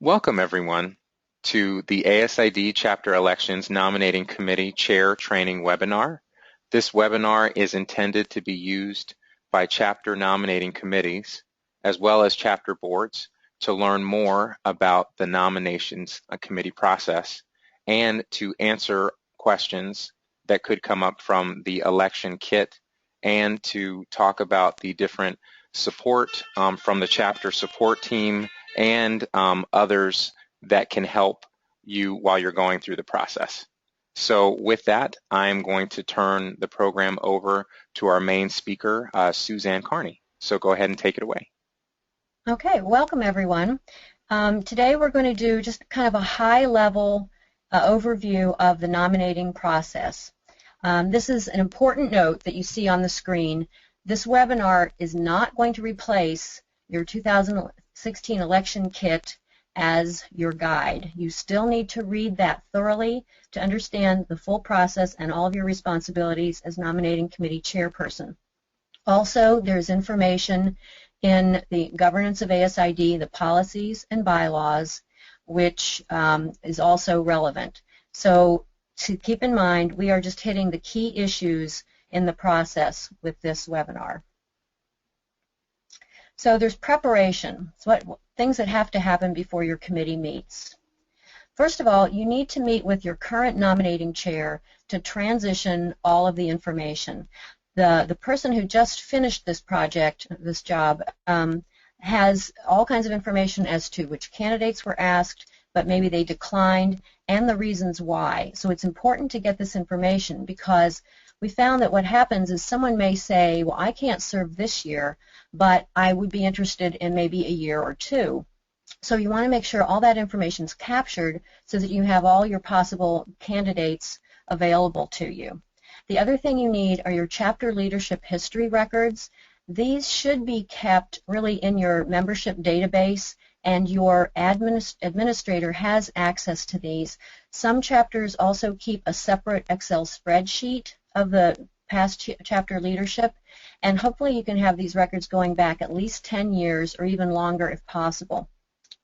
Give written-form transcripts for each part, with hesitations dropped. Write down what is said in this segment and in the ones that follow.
Welcome, everyone, to the ASID Chapter Elections Nominating Committee Chair Training Webinar. This webinar is intended to be used by chapter nominating committees as well as chapter boards to learn more about the nominations committee process and to answer questions that could come up from the election kit and to talk about the different support from the chapter support team and others that can help you while you're going through the process. So with that, I'm going to turn the program over to our main speaker, Suzanne Carney. So go ahead and take it away. Okay, welcome everyone. Today we're going to do just kind of a high-level overview of the nominating process. This is an important note that you see on the screen. This webinar is not going to replace your 2016 election kit as your guide. You still need to read that thoroughly to understand the full process and all of your responsibilities as nominating committee chairperson. Also, there's information in the governance of ASID, the policies and bylaws, which is also relevant. So to keep in mind, we are just hitting the key issues in the process with this webinar. So there's preparation, things that have to happen before your committee meets. First of all, you need to meet with your current nominating chair to transition all of the information. The person who just finished this project, this job, has all kinds of information as to which candidates were asked, but maybe they declined, and the reasons why. So it's important to get this information because we found that what happens is someone may say, well, I can't serve this year, but I would be interested in maybe a year or two. So you want to make sure all that information is captured so that you have all your possible candidates available to you. The other thing you need are your chapter leadership history records. These should be kept really in your membership database, and your administrator has access to these. Some chapters also keep a separate Excel spreadsheet of the past chapter leadership, and hopefully you can have these records going back at least 10 years or even longer if possible.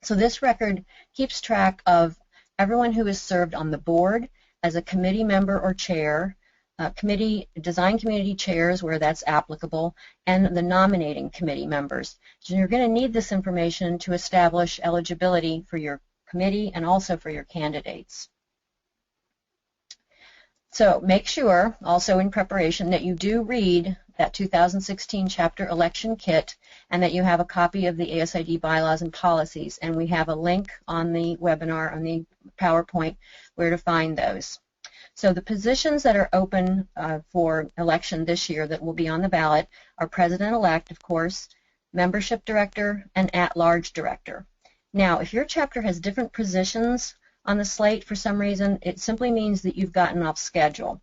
So this record keeps track of everyone who has served on the board as a committee member or chair, design community chairs where that's applicable, and the nominating committee members. So you're going to need this information to establish eligibility for your committee and also for your candidates. So make sure, also in preparation, that you do read that 2016 chapter election kit and that you have a copy of the ASID bylaws and policies, and we have a link on the webinar, on the PowerPoint, where to find those. So the positions that are open for election this year that will be on the ballot are President-elect, of course, Membership Director, and At-Large Director. Now, if your chapter has different positions on the slate for some reason, it simply means that you've gotten off schedule.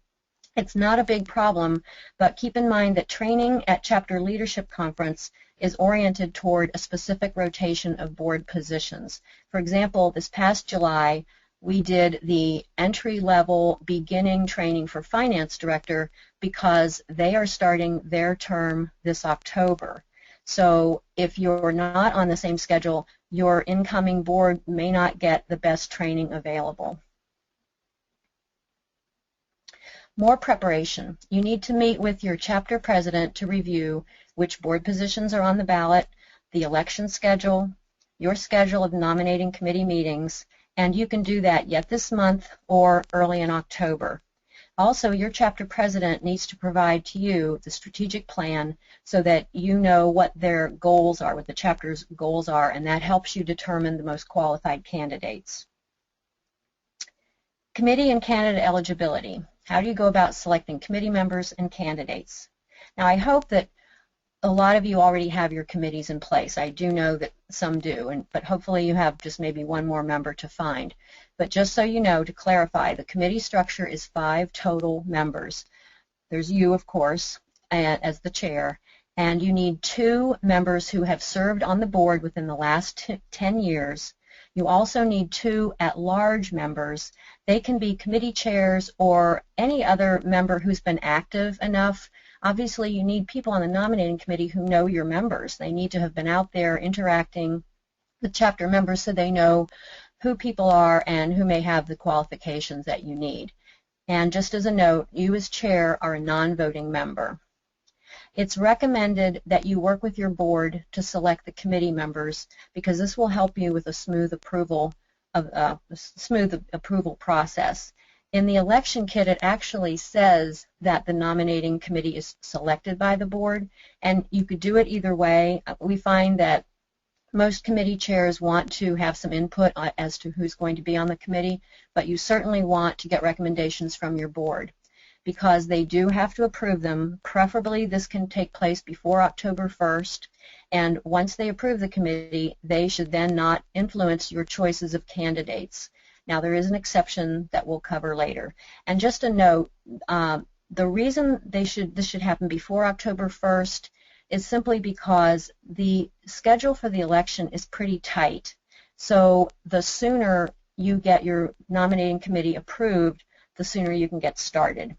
It's not a big problem, but keep in mind that training at Chapter Leadership Conference is oriented toward a specific rotation of board positions. For example, this past July, we did the entry-level beginning training for Finance Director because they are starting their term this October. So if you're not on the same schedule, your incoming board may not get the best training available. More preparation. You need to meet with your chapter president to review which board positions are on the ballot, the election schedule, your schedule of nominating committee meetings, and you can do that yet this month or early in October. Also, your chapter president needs to provide to you the strategic plan so that you know what their goals are, what the chapter's goals are, and that helps you determine the most qualified candidates. Committee and candidate eligibility. How do you go about selecting committee members and candidates? Now, I hope that a lot of you already have your committees in place. I do know that some do, but hopefully you have just maybe one more member to find. But just so you know, to clarify, the committee structure is 5 total members. There's you, of course, as the chair, and you need 2 members who have served on the board within the last 10 years. You also need 2 at-large members. They can be committee chairs or any other member who's been active enough. Obviously, you need people on the nominating committee who know your members. They need to have been out there interacting the chapter members so they know who people are and who may have the qualifications that you need. And just as a note, you as chair are a non-voting member. It's recommended that you work with your board to select the committee members because this will help you with a smooth approval process. In the election kit, it actually says that the nominating committee is selected by the board, and you could do it either way. We find that most committee chairs want to have some input as to who's going to be on the committee, but you certainly want to get recommendations from your board because they do have to approve them. Preferably, this can take place before October 1st, and once they approve the committee, they should then not influence your choices of candidates. Now, there is an exception that we'll cover later. And just a note, the reason this should happen before October 1st is simply because the schedule for the election is pretty tight. So the sooner you get your nominating committee approved, the sooner you can get started.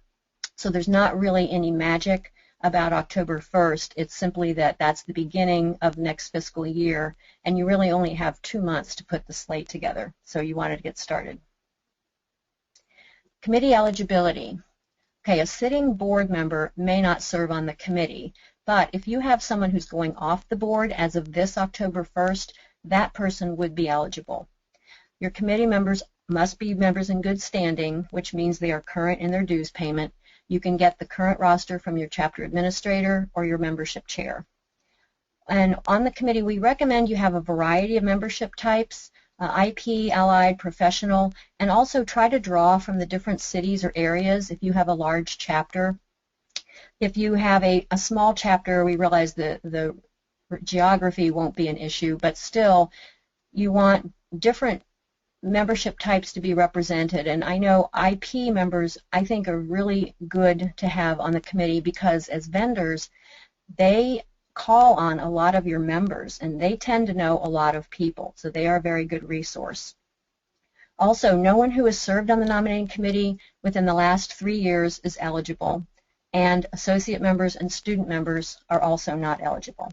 So there's not really any magic about October 1st. It's simply that that's the beginning of next fiscal year, and you really only have 2 months to put the slate together. So you wanted to get started. Committee eligibility. Okay, a sitting board member may not serve on the committee, but if you have someone who's going off the board as of this October 1st, that person would be eligible. Your committee members must be members in good standing, which means they are current in their dues payment. You can get the current roster from your chapter administrator or your membership chair. And on the committee, we recommend you have a variety of membership types, IP, allied, professional, and also try to draw from the different cities or areas if you have a large chapter. If you have a small chapter, we realize the geography won't be an issue, but still you want different membership types to be represented. And I know IP members, I think, are really good to have on the committee because as vendors, they call on a lot of your members and they tend to know a lot of people, so they are a very good resource. Also, no one who has served on the nominating committee within the last 3 years is eligible, and associate members and student members are also not eligible.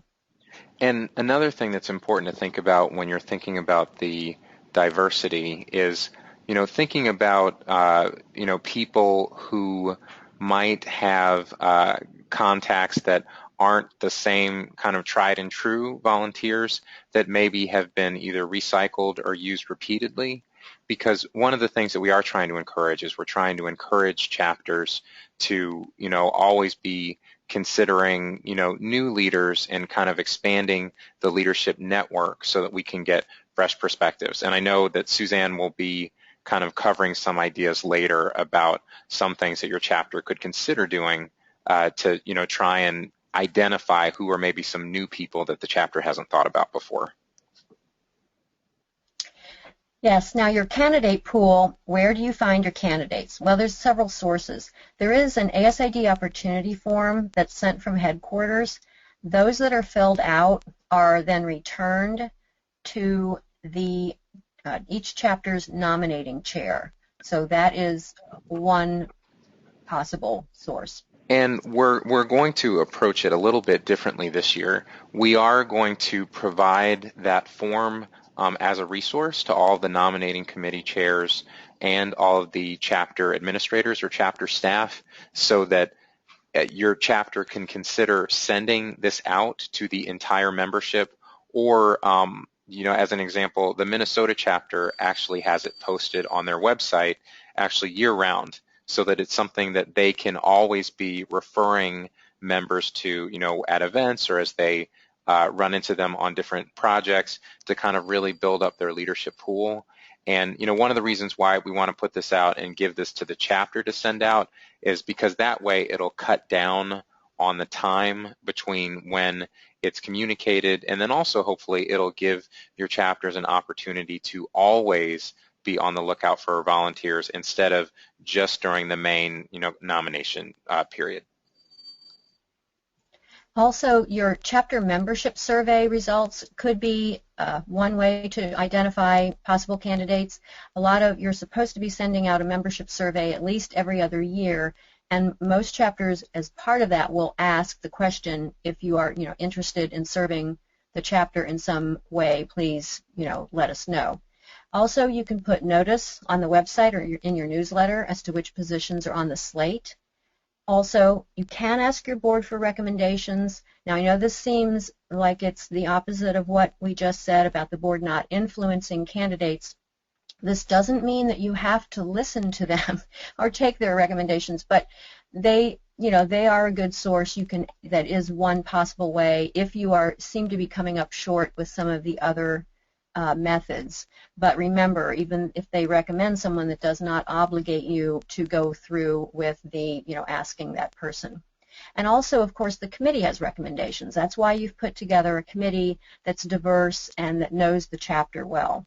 And another thing that's important to think about when you're thinking about the diversity is, thinking about, people who might have contacts that aren't the same kind of tried and true volunteers that maybe have been either recycled or used repeatedly. Because one of the things that we are trying to encourage is we're trying to encourage chapters to, always be considering, new leaders and kind of expanding the leadership network so that we can get fresh perspectives. And I know that Suzanne will be kind of covering some ideas later about some things that your chapter could consider doing to, try and identify who are maybe some new people that the chapter hasn't thought about before. Yes, now your candidate pool, where do you find your candidates? Well, there's several sources. There is an ASID opportunity form that's sent from headquarters. Those that are filled out are then returned to the each chapter's nominating chair. So that is one possible source. And we're going to approach it a little bit differently this year. We are going to provide that form as a resource to all of the nominating committee chairs and all of the chapter administrators or chapter staff so that your chapter can consider sending this out to the entire membership or, as an example, the Minnesota chapter actually has it posted on their website actually year-round so that it's something that they can always be referring members to, at events or as they run into them on different projects to kind of really build up their leadership pool. And, one of the reasons why we want to put this out and give this to the chapter to send out is because that way it'll cut down on the time between when it's communicated, and then also hopefully it'll give your chapters an opportunity to always be on the lookout for volunteers instead of just during the main, nomination period. Also, your chapter membership survey results could be one way to identify possible candidates. You're supposed to be sending out a membership survey at least every other year, and most chapters, as part of that, will ask the question if you are, interested in serving the chapter in some way, please, let us know. Also, you can put notice on the website or in your newsletter as to which positions are on the slate. Also, you can ask your board for recommendations. Now, I know this seems like it's the opposite of what we just said about the board not influencing candidates. This doesn't mean that you have to listen to them or take their recommendations, but they are a good source. That is one possible way if you seem to be coming up short with some of the other methods. But remember, even if they recommend someone, that does not obligate you to go through with the, asking that person. And also, of course, the committee has recommendations. That's why you've put together a committee that's diverse and that knows the chapter well.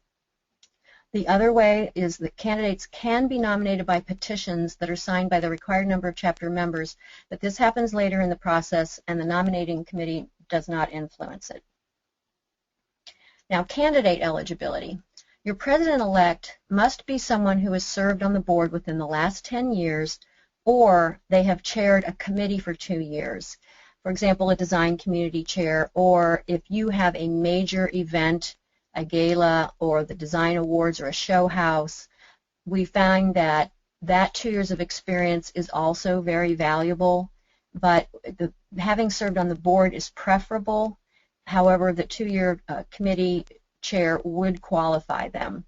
The other way is that candidates can be nominated by petitions that are signed by the required number of chapter members, but this happens later in the process and the nominating committee does not influence it. Now, candidate eligibility. Your president-elect must be someone who has served on the board within the last 10 years, or they have chaired a committee for 2 years. For example, a design community chair, or if you have a major event, a gala, or the design awards, or a show house, we find that 2 years of experience is also very valuable, but having served on the board is preferable. However, the 2-year committee chair would qualify them.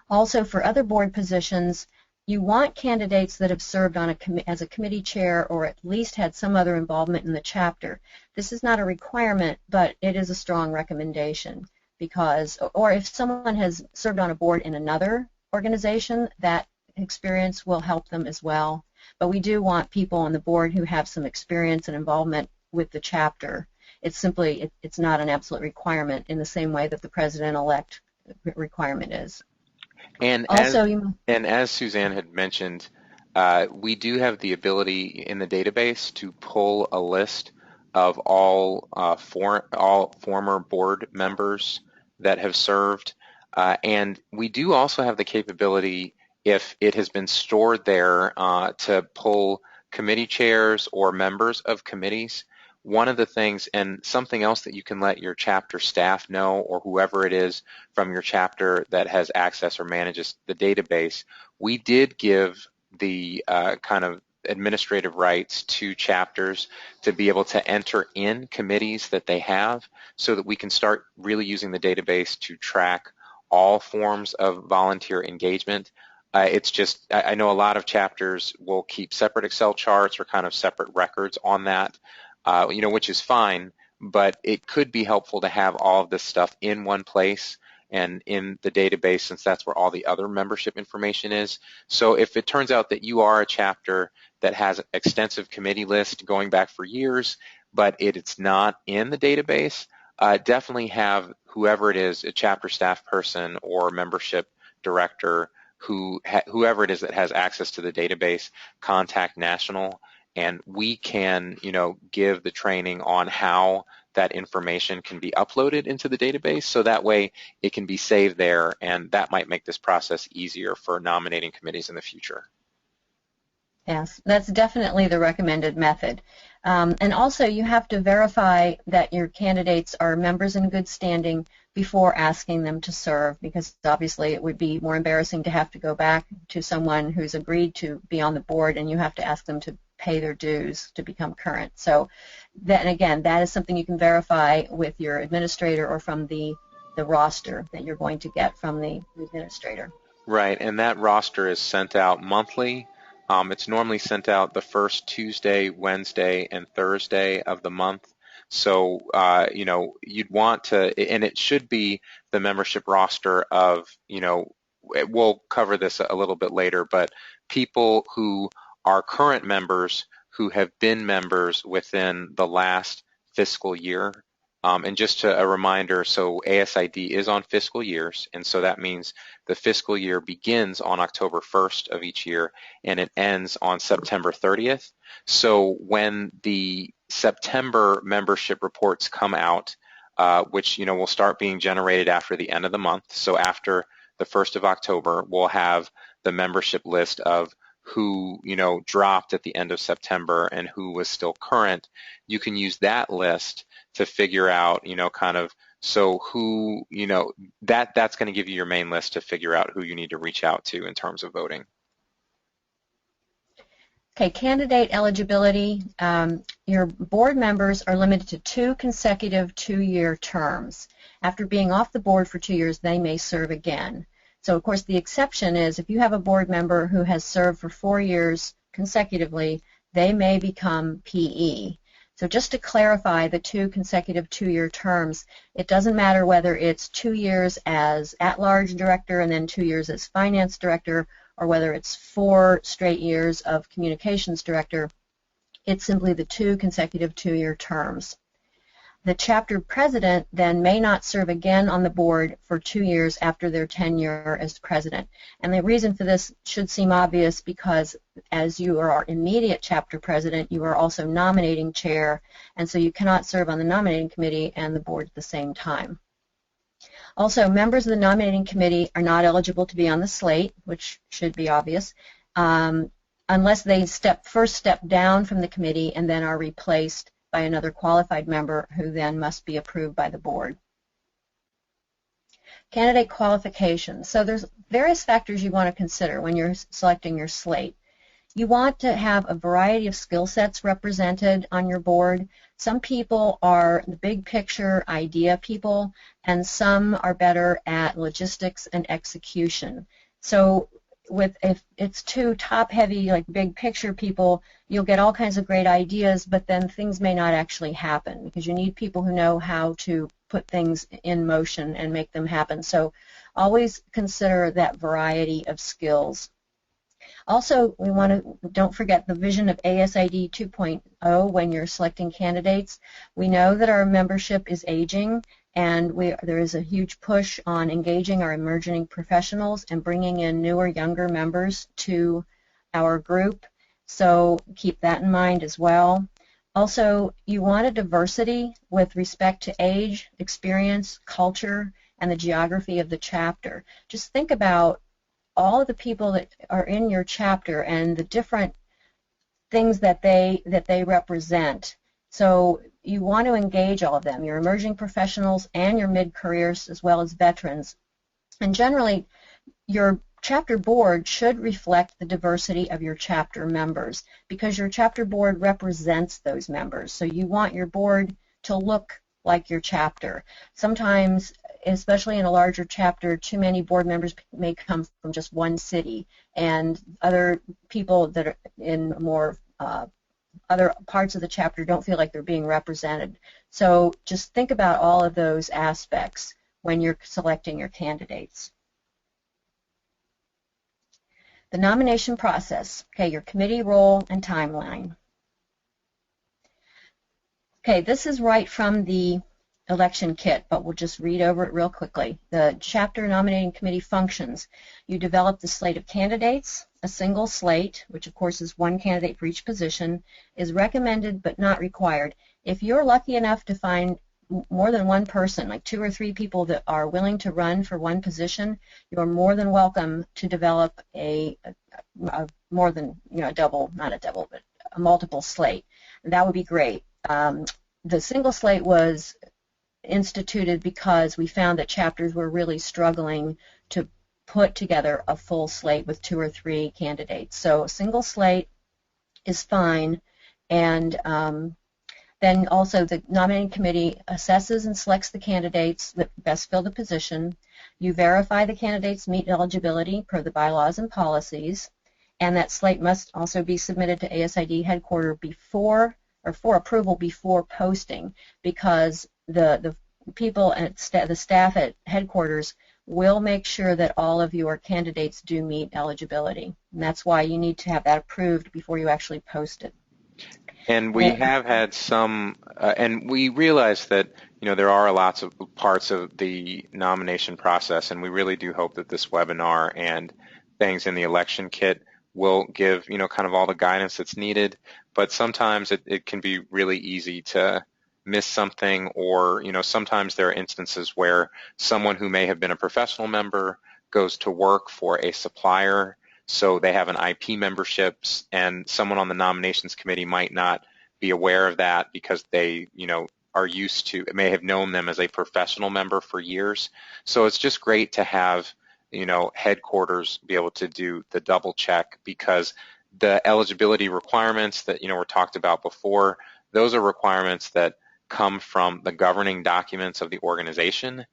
Also, for other board positions, you want candidates that have served on as a committee chair or at least had some other involvement in the chapter. This is not a requirement, but it is a strong recommendation or if someone has served on a board in another organization, that experience will help them as well. But we do want people on the board who have some experience and involvement with the chapter. It's not an absolute requirement in the same way that the president-elect requirement is. And as Suzanne had mentioned, we do have the ability in the database to pull a list of all former board members that have served, and we do also have the capability, if it has been stored there, to pull committee chairs or members of committees. One of the things, and something else that you can let your chapter staff know, or whoever it is from your chapter that has access or manages the database, we did give the kind of administrative rights to chapters to be able to enter in committees that they have, so that we can start really using the database to track all forms of volunteer engagement. It's just, I know a lot of chapters will keep separate Excel charts or kind of separate records on that, which is fine, but it could be helpful to have all of this stuff in one place and in the database, since that's where all the other membership information is. So if it turns out that you are a chapter that has an extensive committee list going back for years, but it's not in the database, definitely have whoever it is, a chapter staff person or membership director, whoever it is that has access to the database, contact National, and we can, give the training on how that information can be uploaded into the database, so that way it can be saved there, and that might make this process easier for nominating committees in the future. Yes, that's definitely the recommended method. And also, you have to verify that your candidates are members in good standing before asking them to serve, because obviously it would be more embarrassing to have to go back to someone who's agreed to be on the board and you have to ask them to pay their dues to become current. So that, and again, that is something you can verify with your administrator or from the roster that you're going to get from the administrator. Right, and that roster is sent out monthly. It's normally sent out the first Tuesday, Wednesday, and Thursday of the month. So, you'd want to, and it should be the membership roster of, we'll cover this a little bit later, but people who are current members who have been members within the last fiscal year. And just a reminder, so ASID is on fiscal years, and so that means the fiscal year begins on October 1st of each year, and it ends on September 30th. So when the September membership reports come out, which will start being generated after the end of the month, so after the 1st of October, we'll have the membership list of who dropped at the end of September and who was still current. You can use that list to figure out, kind of, so who, that's going to give you your main list to figure out who you need to reach out to in terms of voting. Okay, candidate eligibility. Your board members are limited to 2 consecutive 2-year terms. After being off the board for 2 years, they may serve again. So, of course, the exception is if you have a board member who has served for 4 years consecutively, they may become PE. So just to clarify the 2 consecutive 2-year terms, it doesn't matter whether it's 2 years as at-large director and then 2 years as finance director, or whether it's 4 straight years of communications director. It's simply the 2 consecutive 2-year terms. The chapter president then may not serve again on the board for 2 years after their tenure as president. And the reason for this should seem obvious because as you are our immediate chapter president, you are also nominating chair, and so you cannot serve on the nominating committee and the board at the same time. Also, members of the nominating committee are not eligible to be on the slate, which should be obvious, unless they first step down from the committee and then are replaced by another qualified member who then must be approved by the board. Candidate qualifications. So there's various factors you want to consider when you're selecting your slate. You want to have a variety of skill sets represented on your board. Some people are the big picture idea people, and some are better at logistics and execution. So if it's too top-heavy, like big picture people, you'll get all kinds of great ideas, but then things may not actually happen because you need people who know how to put things in motion and make them happen. So always consider that variety of skills. Also, don't forget the vision of ASID 2.0 when you're selecting candidates. We know that our membership is aging, and there is a huge push on engaging our emerging professionals and bringing in newer, younger members to our group. So keep that in mind as well. Also, you want a diversity with respect to age, experience, culture, and the geography of the chapter. Just think about all of the people that are in your chapter and the different things that they represent. So you want to engage all of them, your emerging professionals and your mid-careers as well as veterans. And generally, your chapter board should reflect the diversity of your chapter members because your chapter board represents those members. So you want your board to look like your chapter. Sometimes, especially in a larger chapter, too many board members may come from just one city, and other people that are in more other parts of the chapter don't feel like they're being represented. So just think about all of those aspects when you're selecting your candidates. The nomination process, okay, your committee role and timeline. Okay, this is right from the election kit, but we'll just read over it real quickly. The chapter nominating committee functions. You develop the slate of candidates. A single slate, which of course is one candidate for each position, is recommended but not required. If you're lucky enough to find more than one person, like 2 or 3 people that are willing to run for one position, you're more than welcome to develop a more than, a double, not a double, but a multiple slate. And that would be great. The single slate was instituted because we found that chapters were really struggling to put together a full slate with 2 or 3 candidates. So a single slate is fine, and then also the nominating committee assesses and selects the candidates that best fill the position. You verify the candidates meet eligibility per the bylaws and policies, and that slate must also be submitted to ASID headquarters for approval before posting, because the people and the staff at headquarters will make sure that all of your candidates do meet eligibility. And that's why you need to have that approved before you actually post it. And we have had some, and we realize that, there are lots of parts of the nomination process, and we really do hope that this webinar and things in the election kit will give, kind of all the guidance that's needed. But sometimes it can be really easy to miss something, or, sometimes there are instances where someone who may have been a professional member goes to work for a supplier, so they have an IP memberships, and someone on the nominations committee might not be aware of that because they, are used to, may have known them as a professional member for years. So it's just great to have, headquarters be able to do the double check, because the eligibility requirements that, were talked about before, those are requirements that come from the governing documents of the organization,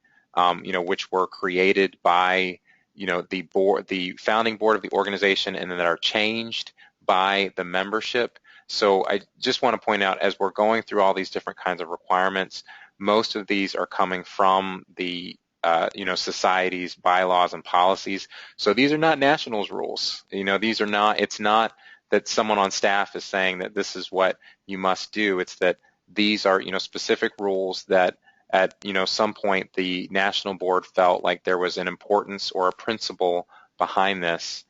which were created by, the founding board of the organization, and then that are changed by the membership. So I just want to point out, as we're going through all these different kinds of requirements, most of these are coming from the societies, bylaws, and policies. So these are not nationals rules. These are not, it's not that someone on staff is saying that this is what you must do. It's that these are, specific rules that at, some point the national board felt like there was an importance or a principle behind this,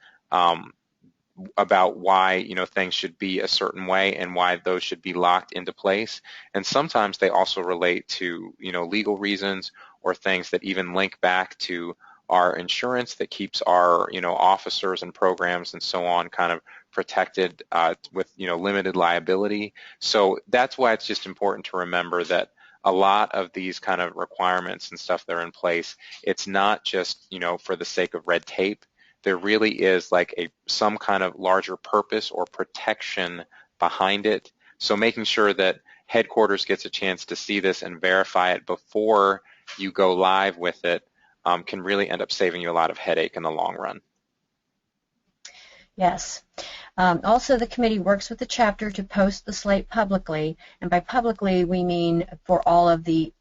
about why, things should be a certain way and why those should be locked into place. And sometimes they also relate to, legal reasons, or things that even link back to our insurance that keeps our, officers and programs and so on kind of protected with, limited liability. So that's why it's just important to remember that a lot of these kind of requirements and stuff that are in place, it's not just, for the sake of red tape. There really is like some kind of larger purpose or protection behind it. So making sure that headquarters gets a chance to see this and verify it before you go live with it can really end up saving you a lot of headache in the long run. Yes. Also, the committee works with the chapter to post the slate publicly, and by publicly we mean for all of the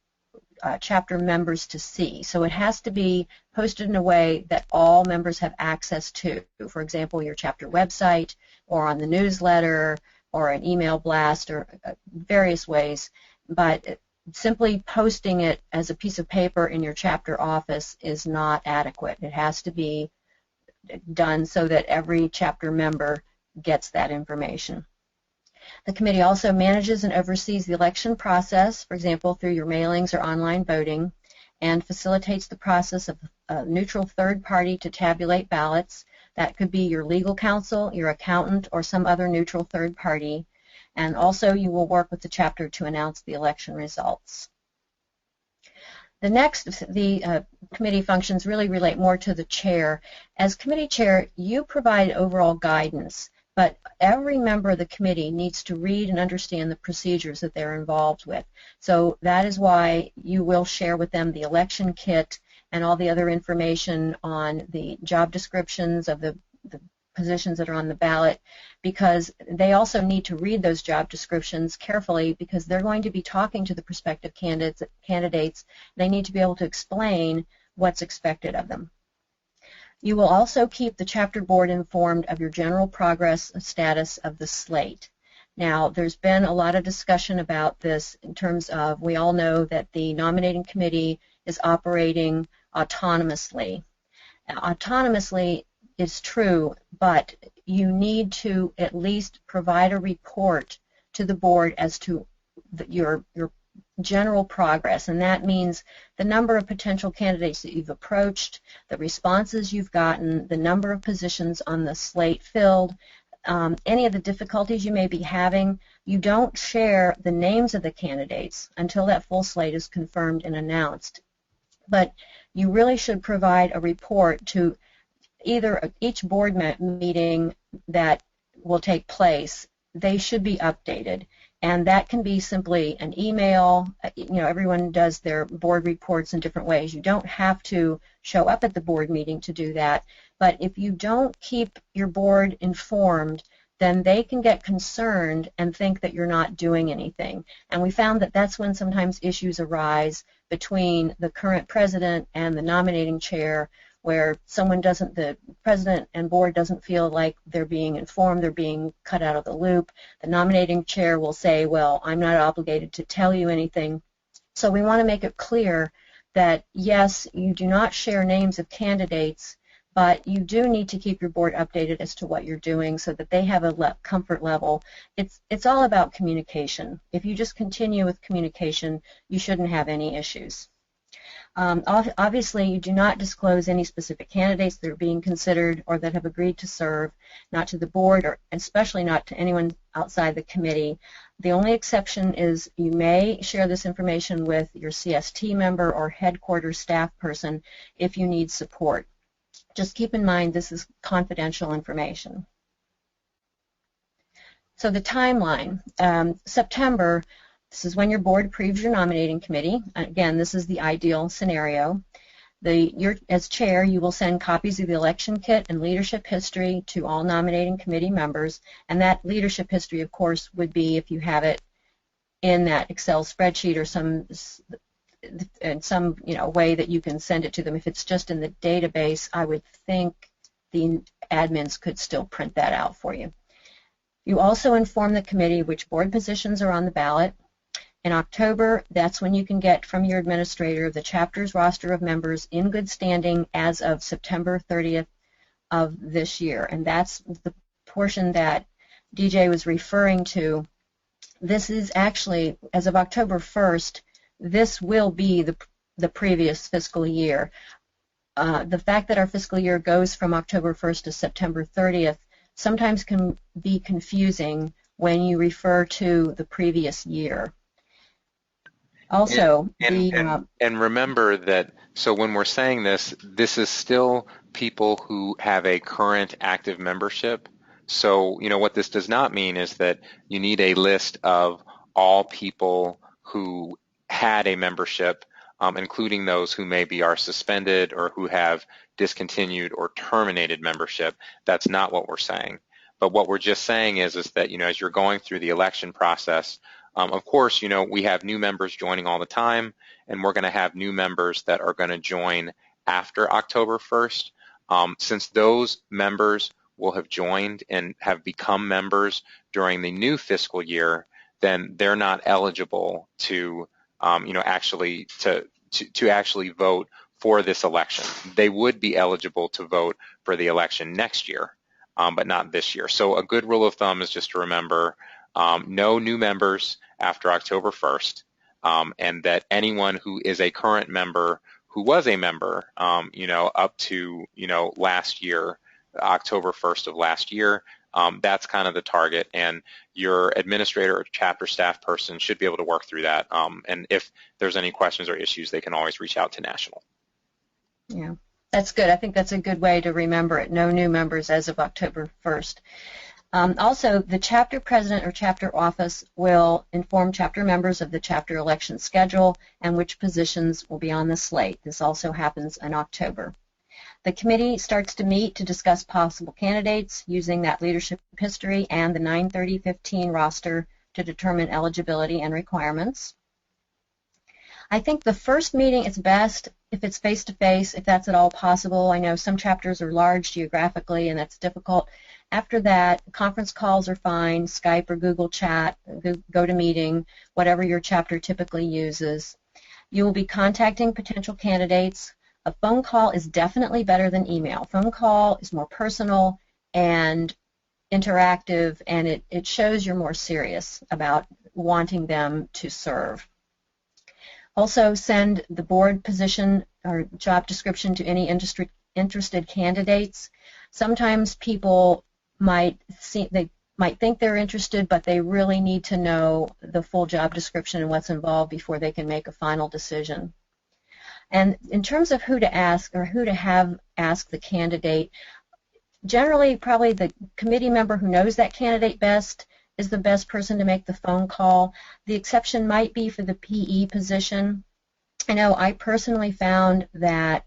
chapter members to see. So it has to be posted in a way that all members have access to. For example, your chapter website, or on the newsletter, or an email blast, or various ways. But simply posting it as a piece of paper in your chapter office is not adequate. It has to be done so that every chapter member gets that information. The committee also manages and oversees the election process, for example, through your mailings or online voting, and facilitates the process of a neutral third party to tabulate ballots. That could be your legal counsel, your accountant, or some other neutral third party. And also you will work with the chapter to announce the election results. The committee functions really relate more to the chair. As committee chair, you provide overall guidance, but every member of the committee needs to read and understand the procedures that they're involved with. So that is why you will share with them the election kit and all the other information on the job descriptions of the positions that are on the ballot, because they also need to read those job descriptions carefully, because they're going to be talking to the prospective candidates. They need to be able to explain what's expected of them. You will also keep the chapter board informed of your general progress status of the slate. Now, there's been a lot of discussion about this in terms of, we all know that the nominating committee is operating autonomously. Now, autonomously is true, but you need to at least provide a report to the board as to your general progress, and that means the number of potential candidates that you've approached, the responses you've gotten, the number of positions on the slate filled, any of the difficulties you may be having. You don't share the names of the candidates until that full slate is confirmed and announced, but you really should provide a report to either each board meeting that will take place. They should be updated, and that can be simply an email. Everyone does their board reports in different ways. You don't have to show up at the board meeting to do that, but if you don't keep your board informed, then they can get concerned and think that you're not doing anything. And we found that that's when sometimes issues arise between the current president and the nominating chair, where the president and board doesn't feel like they're being informed, they're being cut out of the loop. The nominating chair will say, well, I'm not obligated to tell you anything. So we want to make it clear that, yes, you do not share names of candidates, but you do need to keep your board updated as to what you're doing so that they have a comfort level. It's all about communication. If you just continue with communication, you shouldn't have any issues. Obviously, you do not disclose any specific candidates that are being considered or that have agreed to serve, not to the board or especially not to anyone outside the committee. The only exception is you may share this information with your CST member or headquarters staff person if you need support. Just keep in mind this is confidential information. So the timeline, September, this is when your board approves your nominating committee. Again, this is the ideal scenario. As chair, you will send copies of the election kit and leadership history to all nominating committee members, and that leadership history, of course, would be if you have it in that Excel spreadsheet or some way that you can send it to them. If it's just in the database, I would think the admins could still print that out for you. You also inform the committee which board positions are on the ballot. In October, that's when you can get from your administrator the chapter's roster of members in good standing as of September 30th of this year. And that's the portion that DJ was referring to. This is actually, as of October 1st, this will be the previous fiscal year. The fact that our fiscal year goes from October 1st to September 30th sometimes can be confusing when you refer to the previous year. Also, and remember that, so when we're saying this is still people who have a current active membership. So, what this does not mean is that you need a list of all people who had a membership, including those who maybe are suspended or who have discontinued or terminated membership. That's not what we're saying. But what we're just saying is that, as you're going through the election process, of course, we have new members joining all the time, and we're going to have new members that are going to join after October 1st. Since those members will have joined and have become members during the new fiscal year, then they're not eligible to, actually vote for this election. They would be eligible to vote for the election next year, but not this year. So a good rule of thumb is just to remember no new members after October 1st, and that anyone who is a current member who was a member, up to, last year, October 1st of last year, that's kind of the target, and your administrator or chapter staff person should be able to work through that. And if there's any questions or issues, they can always reach out to National. Yeah, that's good. I think that's a good way to remember it. No new members as of October 1st. Also, the chapter president or chapter office will inform chapter members of the chapter election schedule and which positions will be on the slate. This also happens in October. The committee starts to meet to discuss possible candidates using that leadership history and the 9/30/15 roster to determine eligibility and requirements. I think the first meeting is best if it's face-to-face, if that's at all possible. I know some chapters are large geographically, and that's difficult. After that, conference calls are fine, Skype or Google Chat, GoToMeeting, whatever your chapter typically uses. You will be contacting potential candidates. A phone call is definitely better than email. Phone call is more personal and interactive, and it shows you're more serious about wanting them to serve. Also, send the board position or job description to any interested candidates. Sometimes people might think they're interested, but they really need to know the full job description and what's involved before they can make a final decision. And in terms of who to ask or who to have ask the candidate, generally probably the committee member who knows that candidate best is the best person to make the phone call. The exception might be for the PE position. I know I personally found that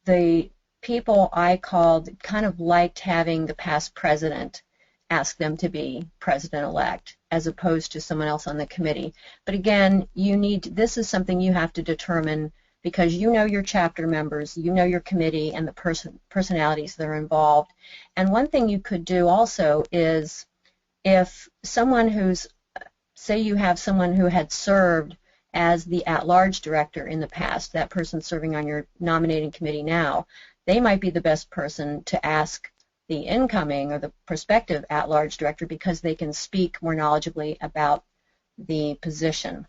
the people I called kind of liked having the past president ask them to be president-elect as opposed to someone else on the committee. But again, this is something you have to determine because you know your chapter members, you know your committee and the personalities that are involved. And one thing you could do also is if someone say you have someone who had served as the at-large director in the past, that person serving on your nominating committee now, they might be the best person to ask the incoming or the prospective at-large director because they can speak more knowledgeably about the position.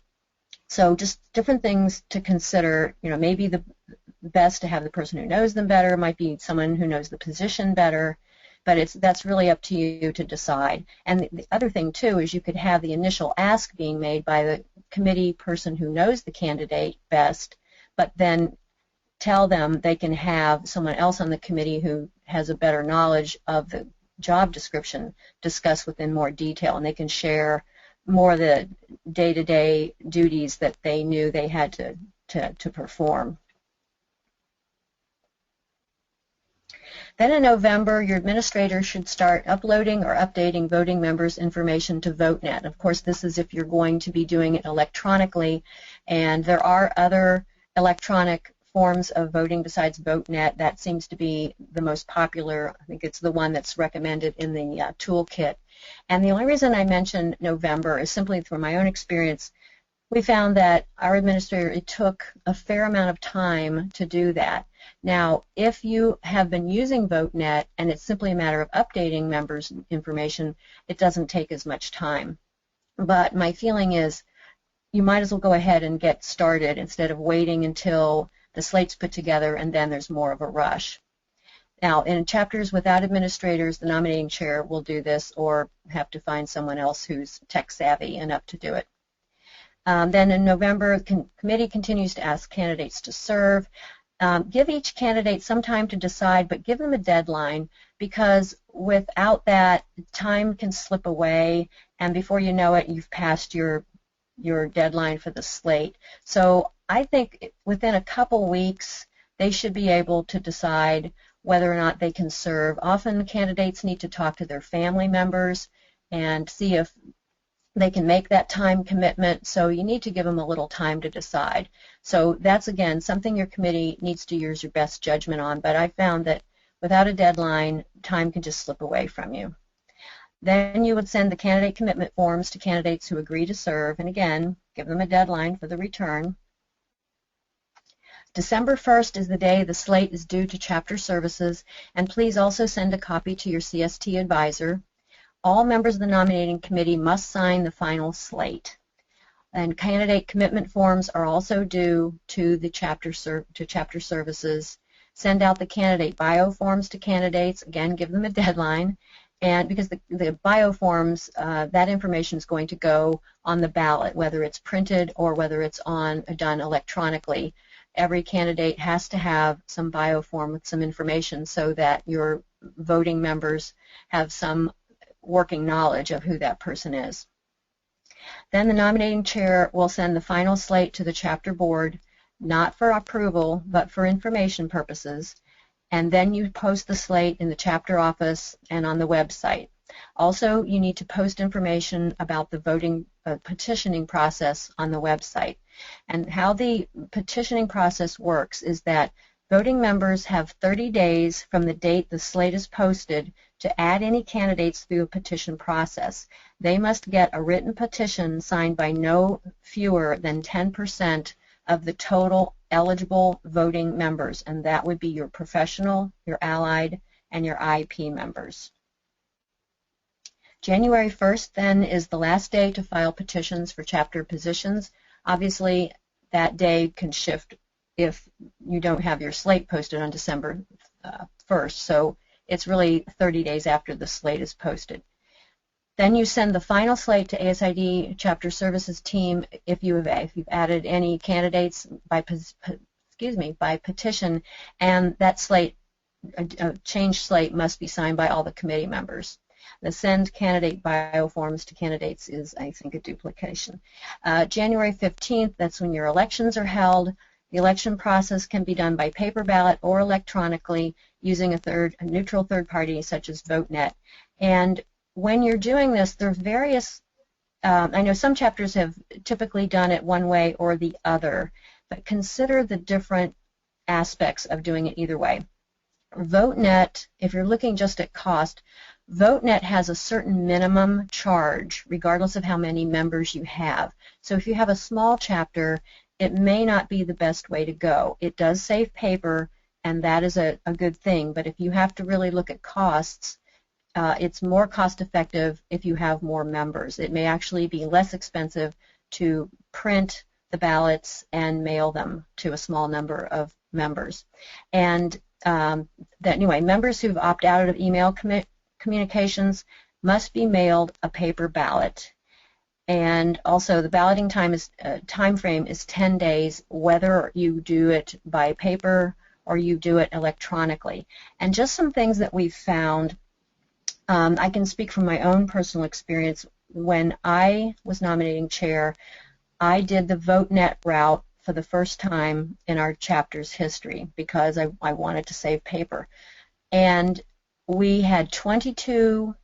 So just different things to consider. Maybe the best to have the person who knows them better, might be someone who knows the position better, but that's really up to you to decide. And the other thing too is you could have the initial ask being made by the committee person who knows the candidate best, but then tell them they can have someone else on the committee who has a better knowledge of the job description discuss within more detail, and they can share more of the day-to-day duties that they knew they had to perform. Then in November, your administrator should start uploading or updating voting members' information to VoteNet. Of course, this is if you're going to be doing it electronically, and there are other electronic forms of voting besides VoteNet. That seems to be the most popular. I think it's the one that's recommended in the toolkit. And the only reason I mention November is simply from my own experience. We found that our administrator, it took a fair amount of time to do that. Now, if you have been using VoteNet and it's simply a matter of updating members' information, it doesn't take as much time. But my feeling is you might as well go ahead and get started instead of waiting until the slate's put together and then there's more of a rush. Now, in chapters without administrators, the nominating chair will do this or have to find someone else who's tech savvy enough to do it. Then in November, the committee continues to ask candidates to serve. Give each candidate some time to decide, but give them a deadline, because without that, time can slip away, and before you know it, you've passed your deadline for the slate. So I think within a couple weeks, they should be able to decide whether or not they can serve. Often candidates need to talk to their family members and see if they can make that time commitment, so you need to give them a little time to decide. So that's, again, something your committee needs to use your best judgment on, but I found that without a deadline, time can just slip away from you. Then you would send the candidate commitment forms to candidates who agree to serve, and again, give them a deadline for the return. December 1st is the day the slate is due to chapter services, and please also send a copy to your CST advisor. All members of the nominating committee must sign the final slate. And candidate commitment forms are also due to the chapter services. Send out the candidate bio forms to candidates. Again, give them a deadline. And because the bio forms, that information is going to go on the ballot, whether it's printed or whether it's done electronically. Every candidate has to have some bio form with some information so that your voting members have some working knowledge of who that person is. Then the nominating chair will send the final slate to the chapter board, not for approval, but for information purposes, and then you post the slate in the chapter office and on the website. Also, you need to post information about the voting petitioning process on the website. And how the petitioning process works is that voting members have 30 days from the date the slate is posted to add any candidates through a petition process. They must get a written petition signed by no fewer than 10% of the total eligible voting members, and that would be your professional, your allied, and your IP members. January 1st, then, is the last day to file petitions for chapter positions. Obviously, that day can shift if you don't have your slate posted on December 1st, so it's really 30 days after the slate is posted. Then you send the final slate to ASID chapter services team if you've added any candidates by petition, and that slate, a changed slate, must be signed by all the committee members. The send candidate bio forms to candidates is, I think, a duplication. January 15th, that's when your elections are held. The election process can be done by paper ballot or electronically using a neutral third party such as VoteNet. And when you're doing this, there are various, I know some chapters have typically done it one way or the other, but consider the different aspects of doing it either way. VoteNet, if you're looking just at cost, VoteNet has a certain minimum charge regardless of how many members you have. So if you have a small chapter, it may not be the best way to go. It does save paper, and that is a good thing, but if you have to really look at costs, it's more cost effective if you have more members. It may actually be less expensive to print the ballots and mail them to a small number of members. And anyway, members who've opted out of email communications must be mailed a paper ballot. And also the balloting time frame is 10 days, whether you do it by paper or you do it electronically. And just some things that we've found, I can speak from my own personal experience. When I was nominating chair, I did the VoteNet route for the first time in our chapter's history because I wanted to save paper. And we had 22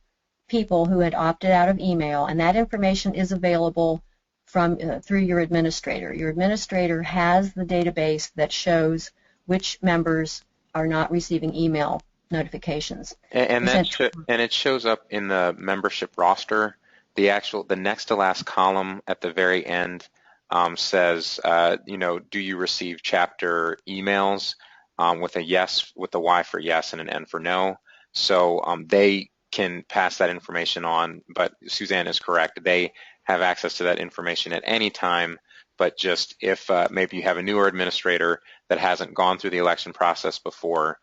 people who had opted out of email, and that information is available from through your administrator. Your administrator has the database that shows which members are not receiving email notifications. And it shows up in the membership roster. The next to last column at the very end says, do you receive chapter emails with a yes, with a Y for yes and an N for no. So they can pass that information on, but Suzanne is correct. They have access to that information at any time, but just if maybe you have a newer administrator that hasn't gone through the election process before,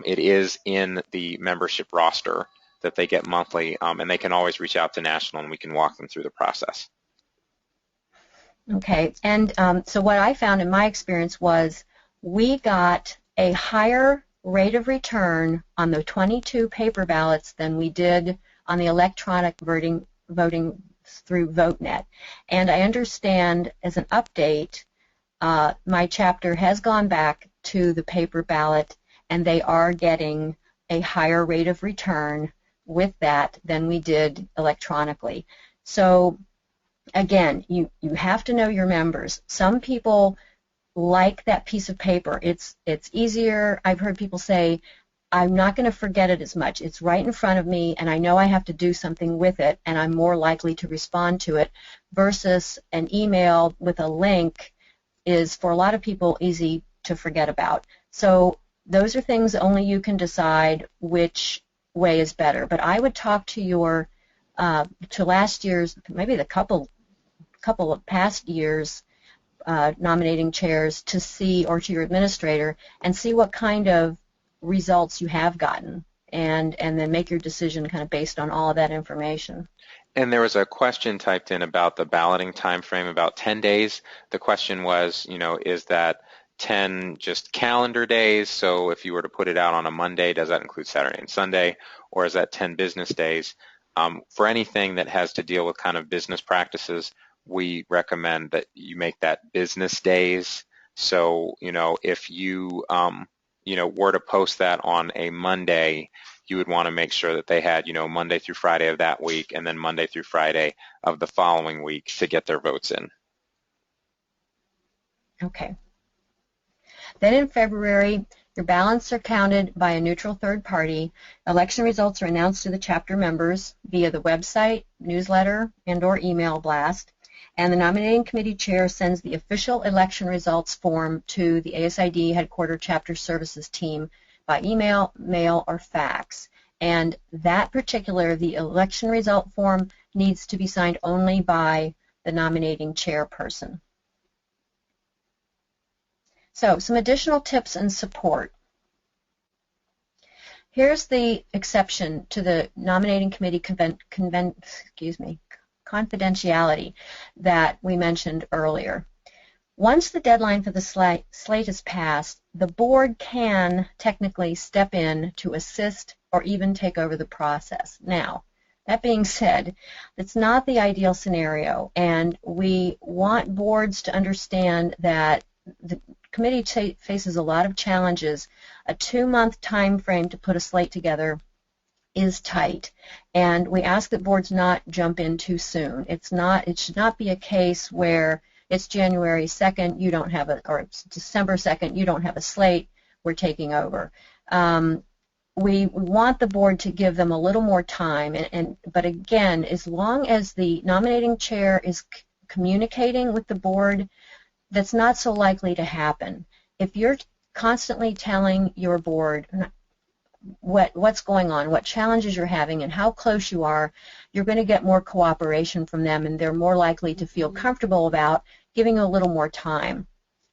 it is in the membership roster that they get monthly, and they can always reach out to National and we can walk them through the process. Okay, and so what I found in my experience was we got a higher rate of return on the 22 paper ballots than we did on the electronic voting through VoteNet. And I understand, as an update, my chapter has gone back to the paper ballot, and they are getting a higher rate of return with that than we did electronically. So again, you have to know your members. Some people like that piece of paper. It's easier. I've heard people say, I'm not going to forget it as much. It's right in front of me, and I know I have to do something with it, and I'm more likely to respond to it, versus an email with a link is, for a lot of people, easy to forget about. So those are things only you can decide which way is better. But I would talk to your to last year's, maybe the couple of past years nominating chairs to see, or to your administrator, and see what kind of results you have gotten, and then make your decision kind of based on all of that information. And there was a question typed in about the balloting time frame, about 10 days. The question was, is that 10 just calendar days? So if you were to put it out on a Monday, does that include Saturday and Sunday, or is that 10 business days? For anything that has to deal with kind of business practices, we recommend that you make that business days. So, if you, were to post that on a Monday, you would want to make sure that they had, Monday through Friday of that week, and then Monday through Friday of the following week to get their votes in. Okay. Then in February, your ballots are counted by a neutral third party. Election results are announced to the chapter members via the website, newsletter, and/or email blast. And the nominating committee chair sends the official election results form to the ASID headquarter chapter services team by email, mail, or fax. And that particular, the election result form, needs to be signed only by the nominating chairperson. So some additional tips and support. Here's the exception to the nominating committee confidentiality that we mentioned earlier. Once the deadline for the slate is passed, the board can technically step in to assist or even take over the process. Now, that being said, it's not the ideal scenario, and we want boards to understand that the committee faces a lot of challenges. A 2-month time frame to put a slate together is tight, and we ask that boards not jump in too soon. It should not be a case where it's January 2nd, you don't have or it's December 2nd, you don't have a slate, we're taking over. We want the board to give them a little more time, but again, as long as the nominating chair is communicating with the board, that's not so likely to happen. If you're constantly telling your board, what's going on, what challenges you're having, and how close you are, you're going to get more cooperation from them, and they're more likely to feel comfortable about giving you a little more time.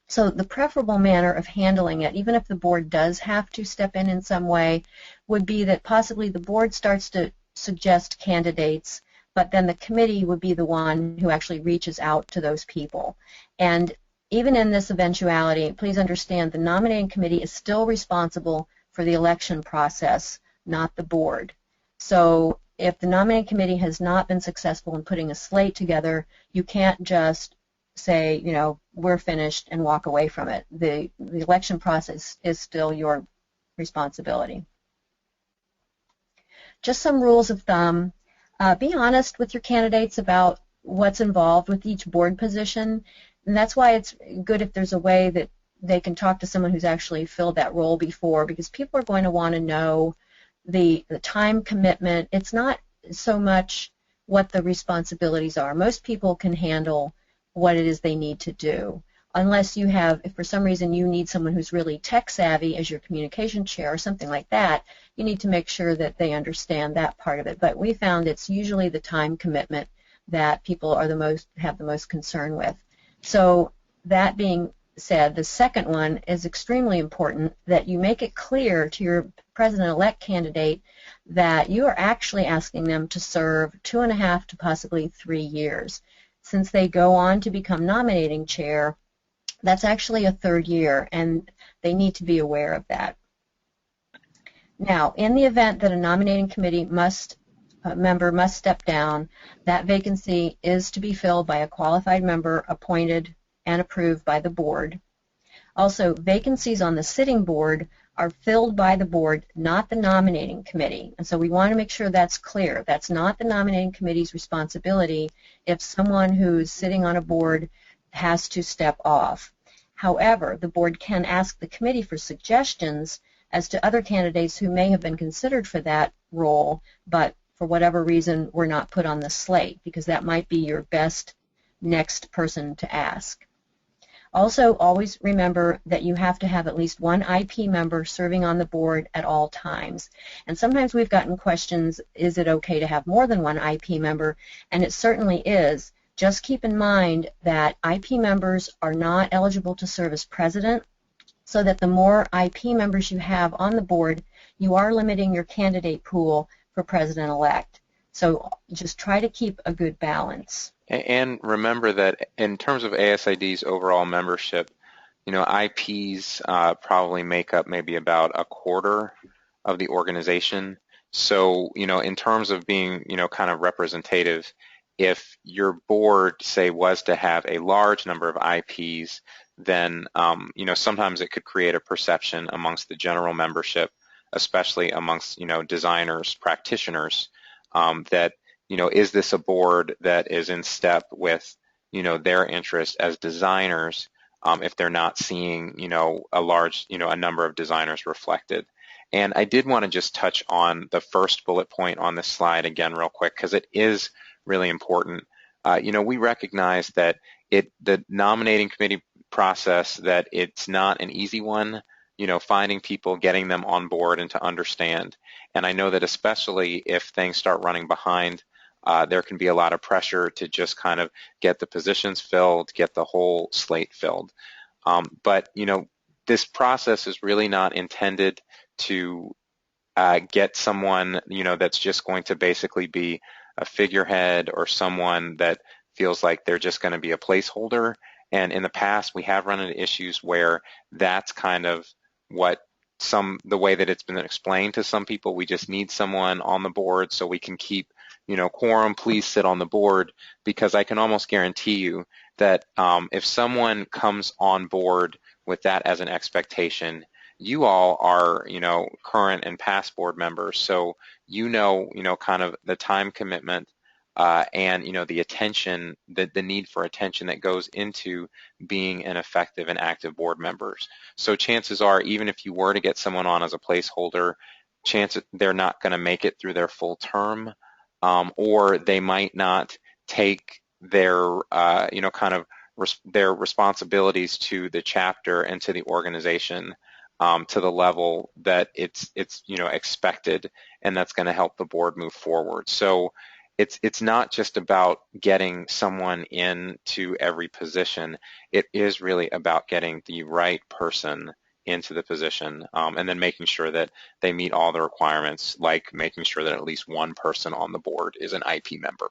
So the preferable manner of handling it, even if the board does have to step in some way, would be that possibly the board starts to suggest candidates, but then the committee would be the one who actually reaches out to those people. And even in this eventuality, please understand the nominating committee is still responsible for the election process, not the board. So if the nominating committee has not been successful in putting a slate together, you can't just say, you know, we're finished and walk away from it. The election process is still your responsibility. Just some rules of thumb. Be honest with your candidates about what's involved with each board position, and that's why it's good if there's a way that they can talk to someone who's actually filled that role before, because people are going to want to know the time commitment. It's not so much what the responsibilities are. Most people can handle what it is they need to do, unless you have, if for some reason you need someone who's really tech savvy as your communication chair or something like that, you need to make sure that they understand that part of it. But we found it's usually the time commitment that people are have the most concern with. So that being said, the second one is extremely important, that you make it clear to your president-elect candidate that you are actually asking them to serve 2.5 to possibly 3 years. Since they go on to become nominating chair, that's actually a 3rd year, and they need to be aware of that. Now, in the event that a nominating committee member must step down, that vacancy is to be filled by a qualified member appointed and approved by the board. Also, vacancies on the sitting board are filled by the board, not the nominating committee. And so we want to make sure that's clear. That's not the nominating committee's responsibility if someone who's sitting on a board has to step off. However, the board can ask the committee for suggestions as to other candidates who may have been considered for that role, but for whatever reason were not put on the slate, because that might be your best next person to ask. Also, always remember that you have to have at least one IP member serving on the board at all times. And sometimes we've gotten questions, is it okay to have more than one IP member? And it certainly is. Just keep in mind that IP members are not eligible to serve as president, so that the more IP members you have on the board, you are limiting your candidate pool for president-elect. So just try to keep a good balance. And remember that in terms of ASID's overall membership, you know, IPs probably make up maybe about 1/4 of the organization. So, you know, in terms of being, you know, kind of representative, if your board, say, was to have a large number of IPs, then, you know, sometimes it could create a perception amongst the general membership, especially amongst, you know, designers, practitioners, that, you know, is this a board that is in step with, you know, their interest as designers, if they're not seeing, you know, a large, you know, a number of designers reflected. And I did want to just touch on the first bullet point on this slide again real quick, because it is really important. You know, we recognize that the nominating committee process, that it's not an easy one, you know, finding people, getting them on board and to understand. And I know that especially if things start running behind, there can be a lot of pressure to just kind of get the positions filled, get the whole slate filled. But, you know, this process is really not intended to get someone, you know, that's just going to basically be a figurehead or someone that feels like they're just going to be a placeholder. And in the past, we have run into issues where that's kind of what the way that it's been explained to some people. We just need someone on the board so we can keep, you know, quorum, please sit on the board, because I can almost guarantee you that if someone comes on board with that as an expectation, you all are, you know, current and past board members, so you know, kind of the time commitment and, you know, the attention, the need for attention that goes into being an effective and active board members. So chances are, even if you were to get someone on as a placeholder, chances they're not going to make it through their full term, or they might not take their, you know, kind of their responsibilities to the chapter and to the organization to the level that it's expected, and that's going to help the board move forward. So it's not just about getting someone into every position. It is really about getting the right person into the position, and then making sure that they meet all the requirements, like making sure that at least one person on the board is an IP member.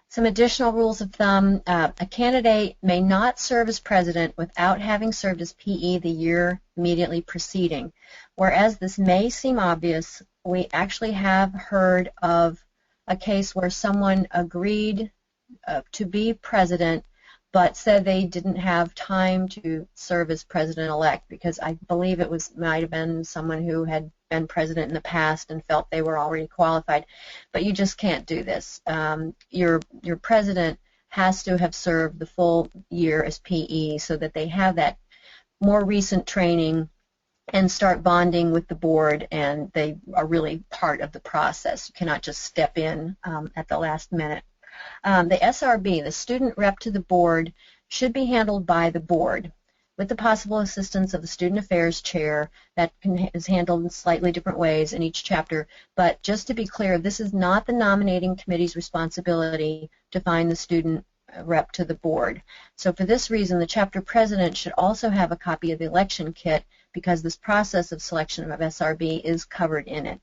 Some additional rules of thumb. A candidate may not serve as president without having served as PE the year immediately preceding. Whereas this may seem obvious, we actually have heard of a case where someone agreed to be president but said they didn't have time to serve as president-elect because I believe it might have been someone who had been president in the past and felt they were already qualified. But you just can't do this. Your president has to have served the full year as PE so that they have that more recent training and start bonding with the board, and they are really part of the process. You cannot just step in at the last minute. The SRB, the student rep to the board, should be handled by the board with the possible assistance of the student affairs chair. That is handled in slightly different ways in each chapter. But just to be clear, this is not the nominating committee's responsibility to find the student rep to the board. So for this reason, the chapter president should also have a copy of the election kit because this process of selection of SRB is covered in it.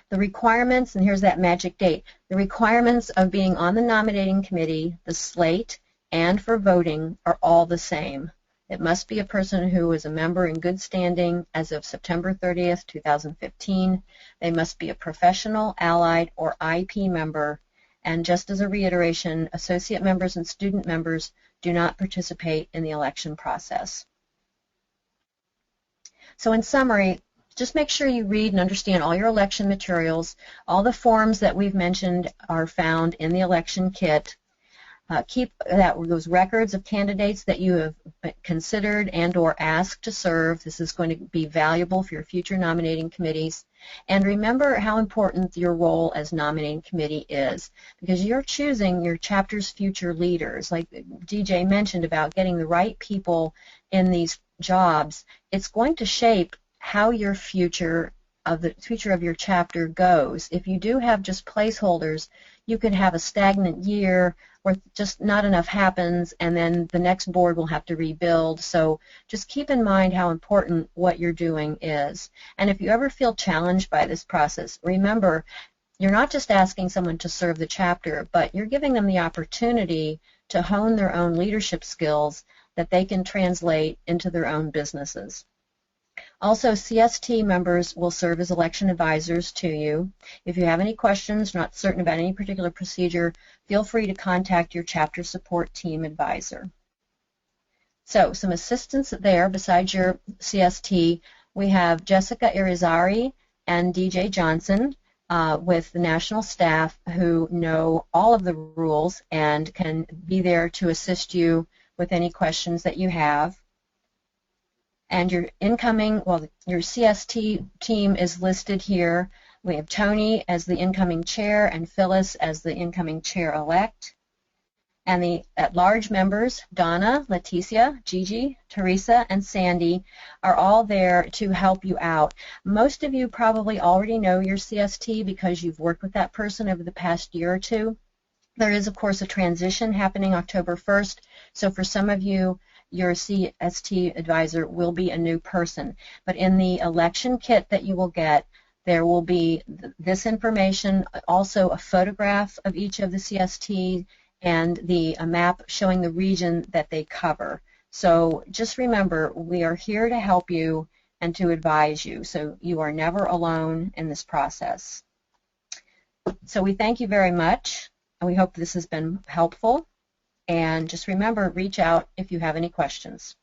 The requirements, and here's that magic date, the requirements of being on the nominating committee, the slate, and for voting are all the same. It must be a person who is a member in good standing as of September 30th, 2015. They must be a professional, allied, or IP member. And just as a reiteration, associate members and student members do not participate in the election process. So in summary, just make sure you read and understand all your election materials. All the forms that we've mentioned are found in the election kit. Keep those records of candidates that you have considered and or asked to serve. This is going to be valuable for your future nominating committees. And remember how important your role as nominating committee is, because you're choosing your chapter's future leaders. Like DJ mentioned about getting the right people in these jobs, it's going to shape how your future of your chapter goes. If you do have just placeholders, you could have a stagnant year where just not enough happens, and then the next board will have to rebuild. So just keep in mind how important what you're doing is. And if you ever feel challenged by this process, remember, you're not just asking someone to serve the chapter, but you're giving them the opportunity to hone their own leadership skills that they can translate into their own businesses. Also, CST members will serve as election advisors to you. If you have any questions, not certain about any particular procedure, feel free to contact your chapter support team advisor. So, some assistance there besides your CST. We have Jessica Irizarry and DJ Johnson with the national staff who know all of the rules and can be there to assist you with any questions that you have. And your incoming, well, your CST team is listed here. We have Tony as the incoming chair and Phyllis as the incoming chair-elect. And the at-large members, Donna, Leticia, Gigi, Teresa, and Sandy, are all there to help you out. Most of you probably already know your CST because you've worked with that person over the past year or two. There is, of course, a transition happening October 1st, so for some of you, your CST advisor will be a new person. But in the election kit that you will get, there will be this information, also a photograph of each of the CST, and a map showing the region that they cover. So just remember, we are here to help you and to advise you, so you are never alone in this process. So we thank you very much, and we hope this has been helpful. And just remember, reach out if you have any questions.